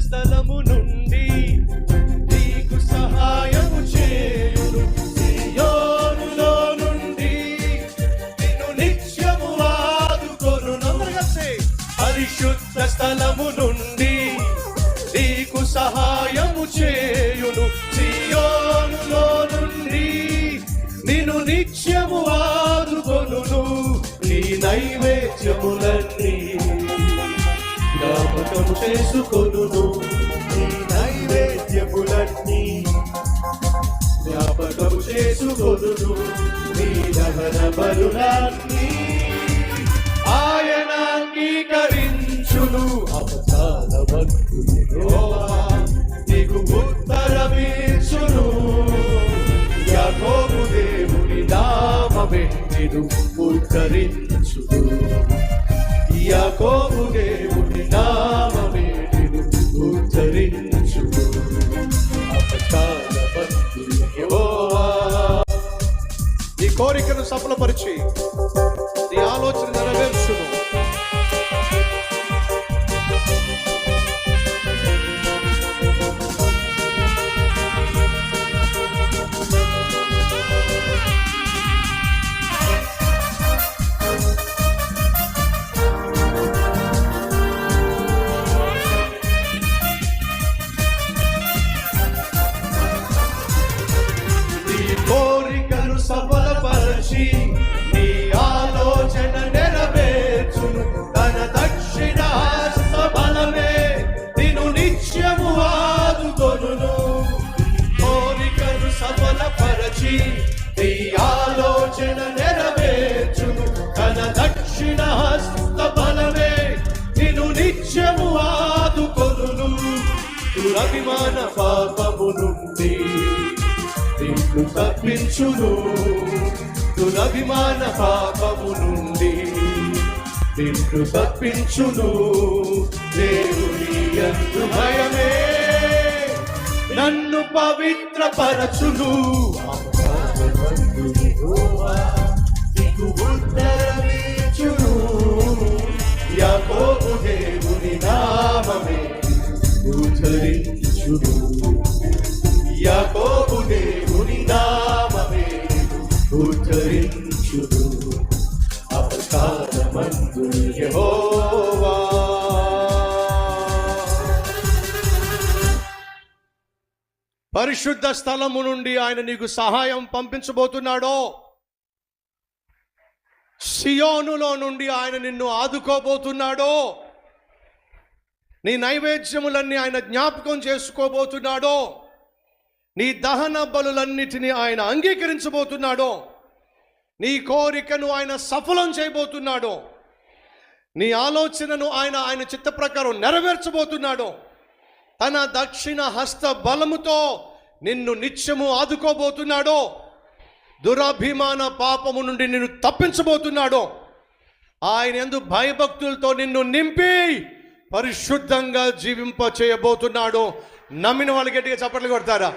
స్థలము నుండి నీకు సహాయము చేయును, సియోనులో నుండి నిన్ను నిత్యము ఆదుకొనును. పరిశుద్ధ స్థలము నుండి నీకు సహాయము చేయును, సియోనులో నుండి నిన్ను నిత్యము ఆదుకొనును. నీ నైవేద్యములన్నీ జ్ఞాపకము చేసుకొనును, నీ నైవేద్యములన్నీ జ్ఞాపకము చేసుకొనును. నీ దహన బలులన్నీ ఆయన అంగీకరించును. అపచార భక్తులు యెహోవా నీకు ఉత్తరమిచ్చును. యాకోబు దేవుని నామమే నిన్ను ఉద్ధరించును. యాకోబు దేవుని నామమే నిన్ను ఉద్ధరించును. అపచార భక్తులు యెహోవా నీ కోరికను సఫలపరిచి నీ ఆలోచన నెరవేర్చును. కోరికను సఫలపరచి నీ ఆలోచన నెరవేర్చును. తన దక్షిణ హస్త బలమే నిన్ను నిత్యము ఆదుకొనును. కోరికను సఫలపరచి నీ ఆలోచన నెరవేర్చును. తన దక్షిణ హస్త బలమే నిన్ను నిత్యము ఆదుకొనును. దురభిమాన పాపము నుండి నిన్ను తప్పించును. దురభిమాన పాపము నుండి నిన్ను తప్పించును. దేవుని యందు భయమే నన్ను పవిత్రపరచును. నీకు ఉత్తరమిచ్చును. యాకోబు దేవుని నామమే ఉద్ధరించును. యాకోబు దేవుని నామమే ఉద్ధరించును. అపకారమందు యెహోవా. పరిశుద్ధ స్థలము నుండి ఆయన నీకు సహాయం పంపించబోతున్నాడో, సియోనులో నుండి ఆయన నిన్ను ఆదుకోబోతున్నాడో, నీ నైవేద్యములన్నీ ఆయన జ్ఞాపకం చేసుకోబోతున్నాడో, నీ దహన బలులన్నిటినీ ఆయన అంగీకరించబోతున్నాడో, నీ కోరికను ఆయన సఫలం చేయబోతున్నాడో, నీ ఆలోచనను ఆయన చిత్త ప్రకారం నెరవేర్చబోతున్నాడో, తన దక్షిణ హస్త బలముతో నిన్ను నిత్యము ఆదుకోబోతున్నాడో, దురభిమాన పాపము నుండి నిన్ను తప్పించబోతున్నాడో, ఆయన యందు భయభక్తులతో నిన్ను నింపి పరిశుద్ధంగా జీవింప చేయబోతున్నాడో. నమ్మిన వాళ్ళు గట్టిగా చప్పట్లు కొడతారా?